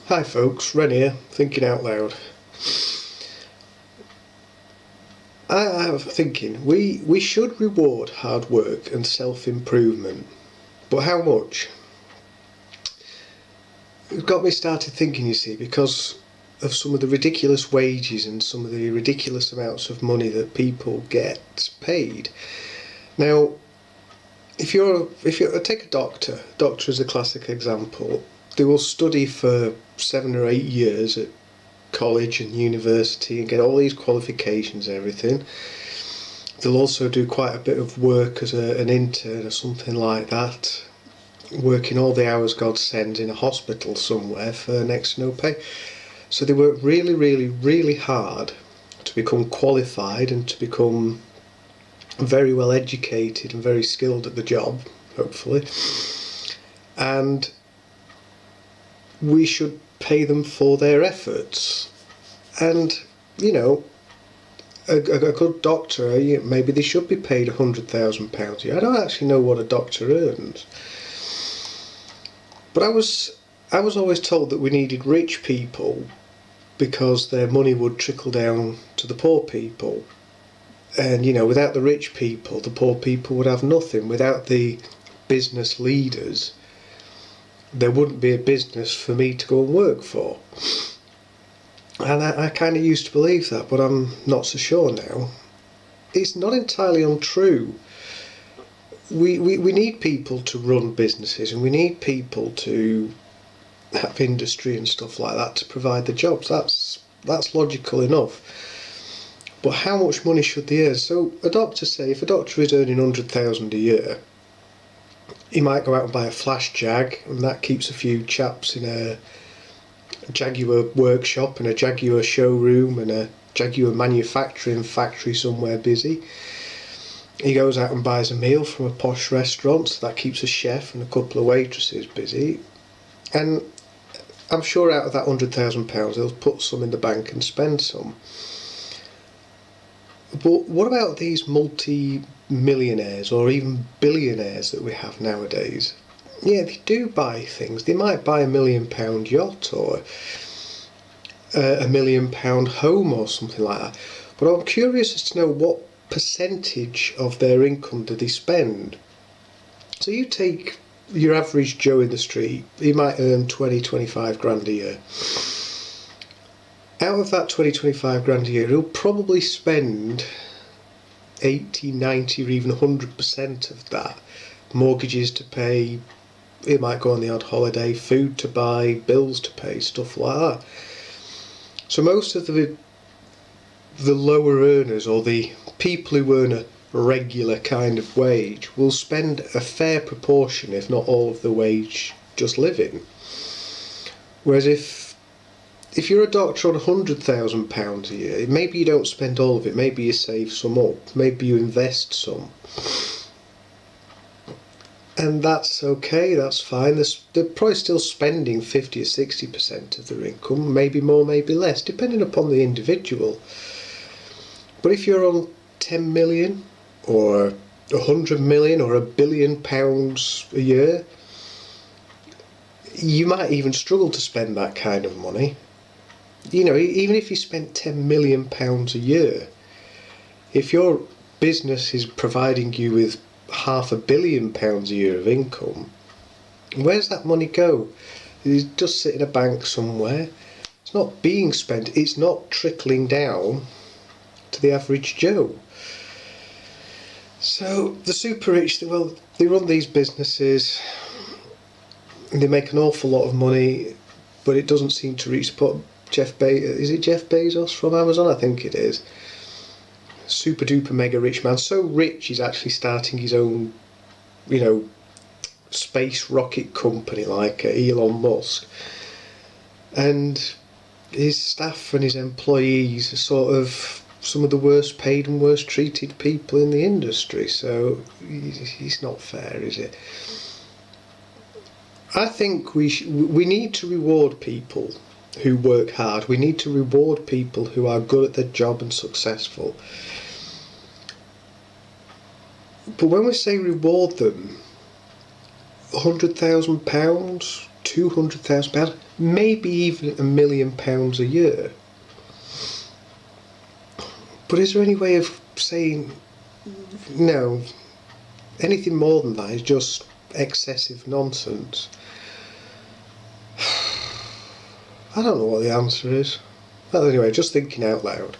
Hi folks, Ren here, thinking out loud. I have thinking, we should reward hard work and self-improvement, but how much? It got me started thinking, you see, because of some of the ridiculous wages and some of the ridiculous amounts of money that people get paid. Now, if you take a doctor is a classic example. They will study for 7 or 8 years at college and university and get all these qualifications and everything. They'll also do quite a bit of work as an intern or something like that, working all the hours God sends in a hospital somewhere for next to no pay. So they work really, really, really hard to become qualified and to become very well educated and very skilled at the job, hopefully. And we should pay them for their efforts. And, you know, a good doctor, maybe they should be paid £100,000 a year. I don't actually know what a doctor earns. But I was always told that we needed rich people because their money would trickle down to the poor people. And, you know, without the rich people, the poor people would have nothing. Without the business leaders, there wouldn't be a business for me to go and work for. And I kind of used to believe that, but I'm not so sure now. It's not entirely untrue. We need people to run businesses, and we need people to have industry and stuff like that to provide the jobs. That's logical enough. But how much money should they earn? So if a doctor is earning 100,000 a year, he might go out and buy a flash jag, and that keeps a few chaps in a Jaguar workshop and a Jaguar showroom and a Jaguar manufacturing factory somewhere busy. He goes out and buys a meal from a posh restaurant, so that keeps a chef and a couple of waitresses busy. And I'm sure out of that £100,000 they'll put some in the bank and spend some. But what about these multi-millionaires or even billionaires that we have nowadays? Yeah, they do buy things. They might buy £1 million yacht or a £1 million home or something like that. But I'm curious as to know what percentage of their income do they spend. So you take your average Joe in the street, he might earn 20-25 grand a year. Out of that 20-25 grand a year, he'll probably spend 80, 90 or even 100% of that. Mortgages to pay, he might go on the odd holiday, food to buy, bills to pay, stuff like that. So most of the lower earners, or the people who earn a regular kind of wage, will spend a fair proportion, if not all of the wage, just living. Whereas if you're a doctor on £100,000 a year, maybe you don't spend all of it, maybe you save some up, maybe you invest some. And that's okay, that's fine. They're probably still spending 50 or 60% of their income, maybe more, maybe less, depending upon the individual. But if you're on 10 million or 100 million or £1 billion a year, you might even struggle to spend that kind of money. You know, even if you spent £10 million a year, if your business is providing you with £500 million a year of income, where's that money go? It just sit in a bank somewhere. It's not being spent, it's not trickling down to the average Joe. So the super rich, well, they run these businesses and they make an awful lot of money, but it doesn't seem to reach the pot. Is it Jeff Bezos from Amazon? I think it is. Super duper mega rich man. So rich he's actually starting his own, you know, space rocket company like Elon Musk. And his staff and his employees are sort of some of the worst paid and worst treated people in the industry. So it's not fair, is it? I think we need to reward people who work hard. We need to reward people who are good at their job and successful. But when we say reward them, £100,000, £200,000, maybe even £1 million a year. But is there any way of saying, no, anything more than that is just excessive nonsense? I don't know what the answer is. Well, anyway, just thinking out loud.